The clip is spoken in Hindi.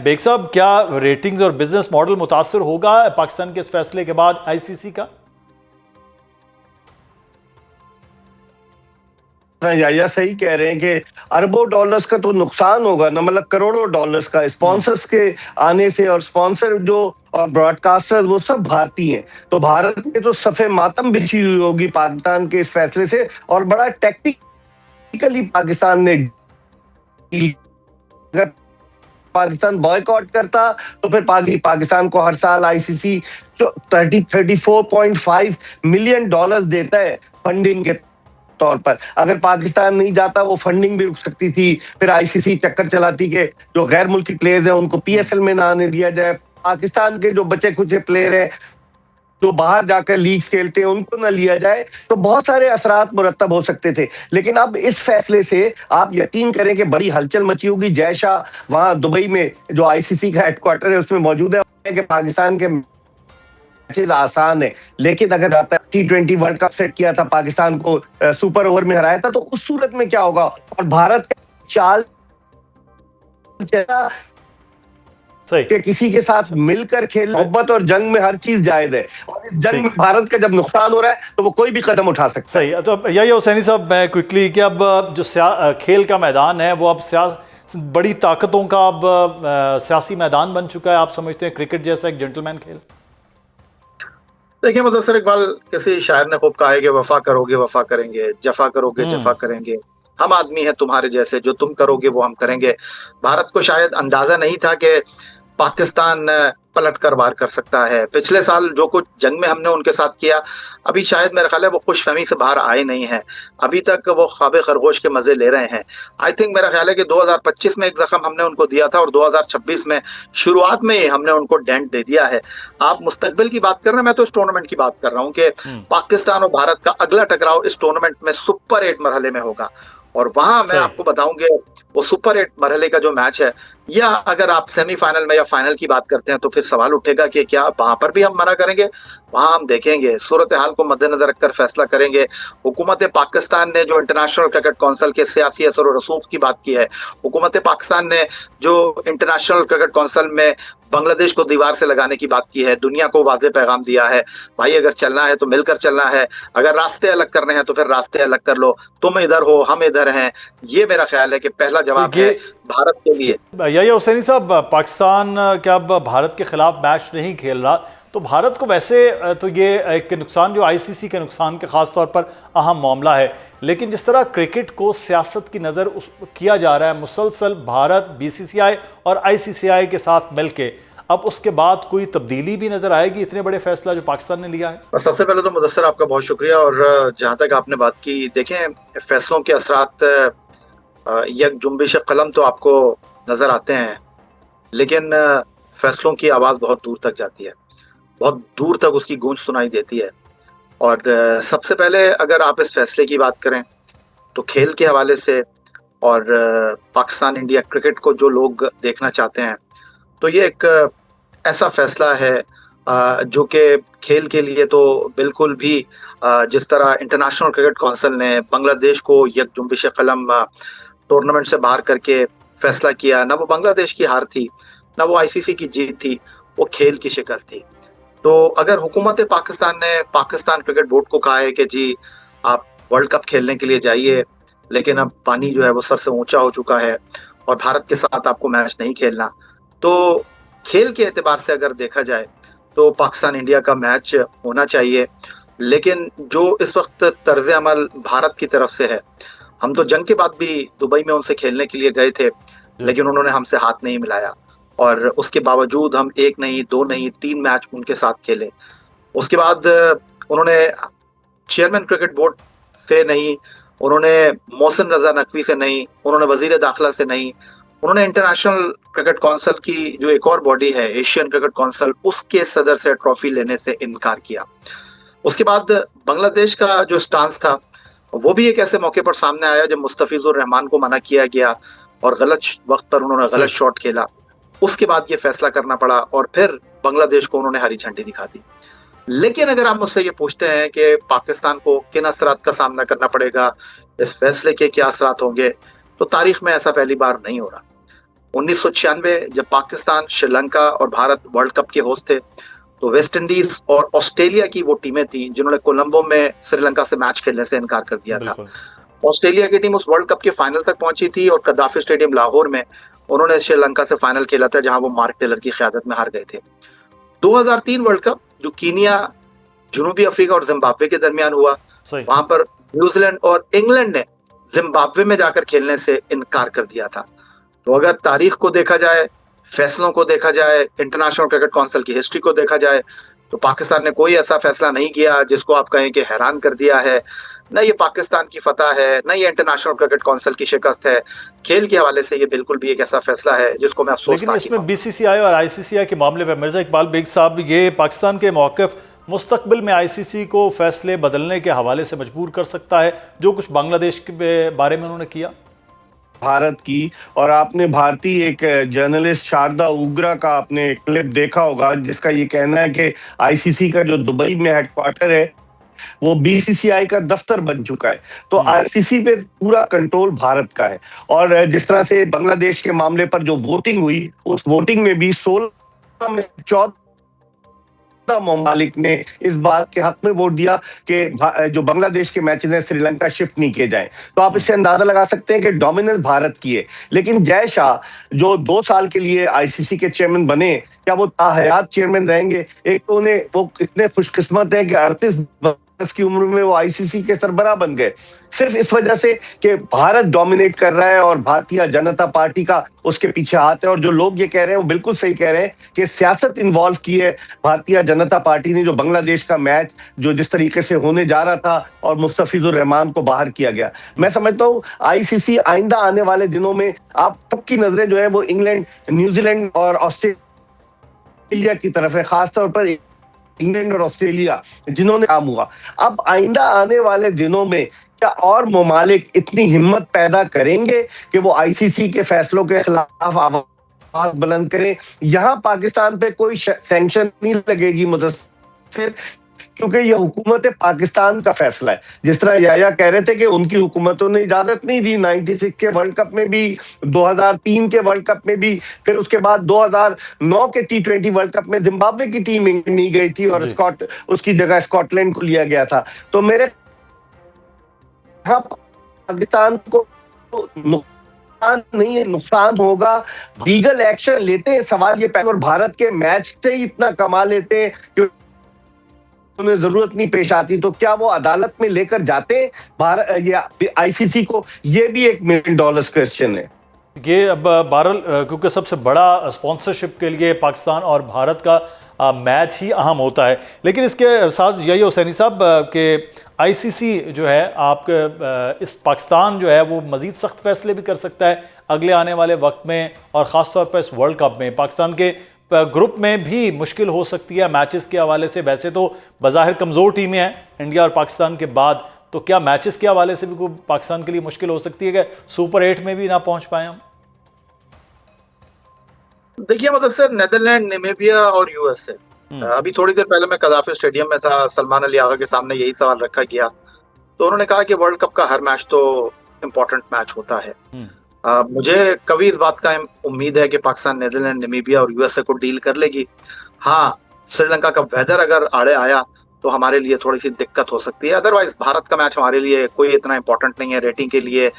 बेग साहब, क्या रेटिंग्स और बिजनेस मॉडल मुतासर होगा पाकिस्तान के इस फैसले के बाद आईसीसी का? या सही कह रहे हैं कि अरबों डॉलर्स का तो नुकसान होगा ना, मतलब करोड़ों डॉलर्स का स्पॉन्सर्स के आने से। और स्पॉन्सर जो और ब्रॉडकास्टर्स वो सब भारतीय हैं, तो भारत में तो सफे मातम बिछी हुई होगी पाकिस्तान के इस फैसले से। और बड़ा टेक्निकली पाकिस्तान ने, अगर पाकिस्तान बॉयकॉट करता तो फिर पाकिस्तान को हर साल आईसीसी 34.5 मिलियन डॉलर्स देता है फंडिंग के तौर पर। अगर पाकिस्तान नहीं जाता वो फंडिंग भी रुक सकती थी। फिर आईसीसी चक्कर चलाती कि जो गैर मुल्की प्लेयर्स हैं उनको पीएसएल में ना आने दिया जाए, पाकिस्तान के जो बचे खुचे प्लेयर हैं जो बाहर जाकर लीग्स खेलते हैं उनको ना लिया जाए। तो बहुत सारे असरात मुरत्तब हो सकते थे। लेकिन अब इस फैसले से आप यकीन करें कि बड़ी हलचल मची होगी। जय शाह वहां दुबई में जो आईसीसी का हेडक्वार्टर है उसमें मौजूद है कि पाकिस्तान के मैचेस आसान है, लेकिन अगर T20 वर्ल्ड कप सेट किया था, पाकिस्तान को सुपर ओवर में हराया था, तो उस सूरत में क्या होगा। और भारत का चाल कि किसी के साथ मिलकर खेल, मोहब्बत और जंग में हर चीज जायज है। और इस जंग में भारत का जब नुकसान हो रहा है तो वो कोई भी कदम उठा सकता है। सही। तो यही हुसैनी साहब, मैं क्विकली कि अब जो खेल का मैदान है वो अब बड़ी ताकतों का अब सियासी मैदान बन चुका है। आप समझते हैं क्रिकेट जैसा एक जेंटलमैन खेल? देखिए मुदस्सिर इकबाल, किसी शायर ने खूब कहा है कि वफा करोगे वफा करेंगे, जफा करोगे जफा करेंगे, हम आदमी हैं तुम्हारे जैसे, जो तुम करोगे वो हम करेंगे। भारत को शायद अंदाजा नहीं था कि पाकिस्तान पलट कर वार कर सकता है। पिछले साल जो कुछ जंग में हमने उनके साथ किया, अभी शायद मेरा ख्याल है वो खुशफहमी से बाहर आए नहीं हैं। अभी तक वो ख्वाब खरगोश के मजे ले रहे हैं। आई थिंक मेरा ख्याल है कि 2025 में एक जख्म हमने उनको दिया था और 2026 में शुरुआत में ही हमने उनको डेंट दे दिया है। आप मुस्तकबिल की बात कर रहे हैं, मैं तो इस टूर्नामेंट की बात कर रहा हूँ कि पाकिस्तान और भारत का अगला टकराव इस टूर्नामेंट में सुपर 8 मरहले में होगा। और वहां मैं आपको बताऊंगे वो सुपर 8 मरहले का जो मैच है, या अगर आप सेमीफाइनल में या फाइनल की बात करते हैं तो फिर सवाल उठेगा कि क्या वहां पर भी हम मना करेंगे? वहां हम देखेंगे, सूरत हाल को मद्देनजर रखकर फैसला करेंगे। हुकूमत पाकिस्तान ने जो इंटरनेशनल क्रिकेट काउंसिल के सियासी असर और रसूख की बात की है, हुकूमत पाकिस्तान ने जो इंटरनेशनल क्रिकेट काउंसिल में बांग्लादेश को दीवार से लगाने की बात की है, दुनिया को वाज़ेह पैगाम दिया है, भाई अगर चलना है तो मिलकर चलना है, अगर रास्ते अलग करने हैं तो फिर रास्ते अलग कर लो, तुम इधर हो हम इधर हैं। ये मेरा ख्याल है कि पहला जवाब है भारत के लिए। यही हुसैनी साहब, पाकिस्तान क्या अब भारत के खिलाफ मैच नहीं खेल रहा, तो भारत को वैसे तो ये एक नुकसान जो आईसीसी के नुकसान के खास तौर पर अहम मामला है, लेकिन जिस तरह क्रिकेट को सियासत की नज़र किया जा रहा है मुसलसल, भारत बीसीसीआई और आईसीसीआई के साथ मिलके, अब उसके बाद कोई तब्दीली भी नजर आएगी इतने बड़े फैसला जो पाकिस्तान ने लिया है? सबसे पहले तो मुदस्सिर आपका बहुत शुक्रिया। और जहाँ तक आपने बात की, देखें फैसलों के असरात यक जुम्बिश कलम तो आपको नजर आते हैं, लेकिन फैसलों की आवाज़ बहुत दूर तक जाती है, बहुत दूर तक उसकी गूंज सुनाई देती है। और सबसे पहले अगर आप इस फैसले की बात करें तो खेल के हवाले से और पाकिस्तान इंडिया क्रिकेट को जो लोग देखना चाहते हैं, तो ये एक ऐसा फैसला है जो कि खेल के लिए तो बिल्कुल भी, जिस तरह इंटरनेशनल क्रिकेट काउंसिल ने बांग्लादेश को यक जुम्बिश कलम टूर्नामेंट से बाहर करके फैसला किया, ना वो बांग्लादेश की हार थी ना वो आईसीसी की जीत थी, वो खेल की शिकस्त थी। तो अगर हुकूमत पाकिस्तान ने पाकिस्तान क्रिकेट बोर्ड को कहा है कि जी आप वर्ल्ड कप खेलने के लिए जाइए, लेकिन अब पानी जो है वो सर से ऊंचा हो चुका है और भारत के साथ आपको मैच नहीं खेलना, तो खेल के एतबार से अगर देखा जाए तो पाकिस्तान इंडिया का मैच होना चाहिए। लेकिन जो इस वक्त तर्ज अमल भारत की तरफ से है, हम तो जंग के बाद भी दुबई में उनसे खेलने के लिए गए थे, लेकिन उन्होंने हमसे हाथ नहीं मिलाया और उसके बावजूद हम 1 नहीं 2 नहीं 3 मैच उनके साथ खेले। उसके बाद उन्होंने चेयरमैन क्रिकेट बोर्ड से नहीं, उन्होंने मोहसिन रजा नकवी से नहीं, उन्होंने वजीर दाखिला से नहीं, उन्होंने इंटरनेशनल क्रिकेट काउंसिल की जो एक और बॉडी है एशियन क्रिकेट काउंसिल, उसके सदर से ट्रॉफी लेने से इनकार किया। उसके बाद बांग्लादेश का जो स्टांस था वो भी एक ऐसे मौके पर सामने आया जब मुस्तफिजुर रहमान को मना किया गया और गलत वक्त पर उन्होंने गलत शॉट खेला। उसके बाद ये फैसला करना पड़ा और फिर बांग्लादेश को उन्होंने हरी झंडी दिखा दी। लेकिन अगर आप मुझसे ये पूछते हैं कि पाकिस्तान को किन असरात का सामना करना पड़ेगा, इस फैसले के क्या असरात होंगे, तो तारीख में ऐसा पहली बार नहीं हो रहा। 1996 जब पाकिस्तान, श्रीलंका और भारत वर्ल्ड कप के होस्ट थे, तो वेस्ट इंडीज और ऑस्ट्रेलिया की वो टीमें थी जिन्होंने कोलंबो में श्रीलंका से मैच खेलने से इनकार कर दिया था। ऑस्ट्रेलिया की टीम उस वर्ल्ड कप के फाइनल तक पहुंची थी और कद्दाफी स्टेडियम लाहौर में उन्होंने श्रीलंका से फाइनल खेला था, जहां वो मार्क टेलर की क़यादत में हार गए थे। 2003 वर्ल्ड कप जो कीनिया, जनूबी अफ्रीका और जिम्बाब्वे के दरमियान हुआ, वहां पर न्यूजीलैंड और इंग्लैंड ने जिम्बाब्वे में जाकर खेलने से इनकार कर दिया था। तो अगर तारीख को देखा जाए, फैसलों को देखा जाए, इंटरनेशनल क्रिकेट काउंसिल की हिस्ट्री को देखा जाए, तो पाकिस्तान ने कोई ऐसा फैसला नहीं किया जिसको आप कहें कि हैरान कर दिया है। न ये पाकिस्तान की फतह है, न ये इंटरनेशनल क्रिकेट काउंसिल की शिकस्त है। खेल के हवाले से ये बिल्कुल भी एक ऐसा फैसला है जिसको मैं अफसोस। लेकिन इसमें बीसीसीआई और आईसीसीआई के मामले में मिर्जा इकबाल बेग साहब, ये पाकिस्तान के मौक़िफ़ मुस्तकबिल में आईसीसी को फैसले बदलने के हवाले से मजबूर कर सकता है, जो कुछ बांग्लादेश के बारे में उन्होंने किया भारत की। और आपने भारतीय एक जर्नलिस्ट शारदा उग्रा का आपने क्लिप देखा होगा, जिसका ये कहना है कि आईसीसी का जो दुबई में हेडक्वार्टर है वो बीसीसीआई का दफ्तर बन चुका है। तो आईसीसी पे पूरा कंट्रोल भारत का है। और जिस तरह से बांग्लादेश के मामले पर जो वोटिंग हुई, उस वोटिंग में भी 16 में 14 ममालिक ने इस बात के हक में वोट दिया कि जो बांग्लादेश के मैचेस हैं श्रीलंका शिफ्ट नहीं किए जाएं। तो आप इससे अंदाजा लगा सकते हैं कि डोमिनेंस भारत की है। लेकिन जय शाह जो 2 साल के लिए आईसीसी के चेयरमैन बने, क्या वो ताहयात चेयरमैन रहेंगे? एक तो उन्हें वो इतने खुशकिस्मत है कि 38 की उम्र में वो आईसीसी के सरबराह बन गए, सिर्फ इस वजह से कि भारत डोमिनेट कर रहा है और भारतीय जनता पार्टी का उसके पीछे हाथ है। और जो लोग ये कह रहे हैं वो बिल्कुल सही कह रहे हैं कि सियासत इन्वॉल्व की है भारतीय जनता पार्टी ने। जो बांग्लादेश का मैच जो जिस तरीके से होने जा रहा था और मुस्तफिजुर रहमान को बाहर किया गया, मैं समझता हूँ आईसीसी आइंदा आने वाले दिनों में आप सबकी नजरें जो है वो इंग्लैंड, न्यूजीलैंड और ऑस्ट्रेलिया की तरफ है, खासतौर पर इंग्लैंड और ऑस्ट्रेलिया जिन्होंने काम हुआ। अब आइंदा आने वाले दिनों में क्या और ममालिक इतनी हिम्मत पैदा करेंगे कि वो आईसीसी के फैसलों के खिलाफ आवाज बुलंद करें? यहाँ पाकिस्तान पे कोई सैंक्शन नहीं लगेगी मुदस्सिर, क्योंकि यह हुकूमत पाकिस्तान का फैसला है। जिस तरह याया कह रहे थे कि उनकी हुकूमतों ने इजाजत नहीं दी 96 के वर्ल्ड कप में भी, 2003 के वर्ल्ड कप में भी, फिर उसके बाद 2009 के T20 वर्ल्ड कप में जिम्बाब्वे की टीम नहीं गई थी और उसकी जगह स्कॉटलैंड को लिया गया था। तो मेरे पाकिस्तान को नुकसान नहीं है, नुकसान होगा। लीगल एक्शन लेते हैं, सवाल ये और भारत के मैच से ही इतना कमा लेते हैं कि उन्हें जरूरत नहीं पेश आती, तो क्या वो अदालत में लेकर जाते हैं भारत या आईसीसी को? ये भी $1 मिलियन क्वेश्चन है। ये अब बहरहाल क्योंकि सबसे बड़ा स्पॉन्सरशिप के लिए पाकिस्तान और भारत का मैच ही अहम होता है। लेकिन इसके साथ यही हुसैनी साहब कि आईसीसी जो है आपके इस पाकिस्तान जो है वो मज़ीद सख्त फैसले भी कर सकता है अगले आने वाले वक्त में, और ख़ास तौर पर इस वर्ल्ड कप में पाकिस्तान के ग्रुप में भी मुश्किल हो सकती है मैचेस के हवाले से। वैसे तो बज़ाहिर कमज़ोर टीमें हैं इंडिया और पाकिस्तान के बाद, तो क्या मैचेस के हवाले से भी कोई पाकिस्तान के लिए मुश्किल हो सकती है कि सुपर 8 में भी ना पहुंच पाए हम? देखिए मुदस्सिर, नेदरलैंड, नामीबिया और यूएसए, अभी थोड़ी देर पहले मैं कदाफी स्टेडियम में था, सलमान अली आगा के सामने यही सवाल रखा गया, तो उन्होंने कहा कि वर्ल्ड कप का हर मैच तो इम्पोर्टेंट मैच होता है। मुझे कभी इस बात का उम्मीद है कि पाकिस्तान नीदरलैंड, नामीबिया और यूएसए को डील कर लेगी। हाँ, श्रीलंका का वेदर अगर आड़े आया तो हमारे लिए थोड़ी सी दिक्कत हो सकती है। अदरवाइज भारत का मैच हमारे लिए कोई इतना इंपॉर्टेंट नहीं है रेटिंग के लिए।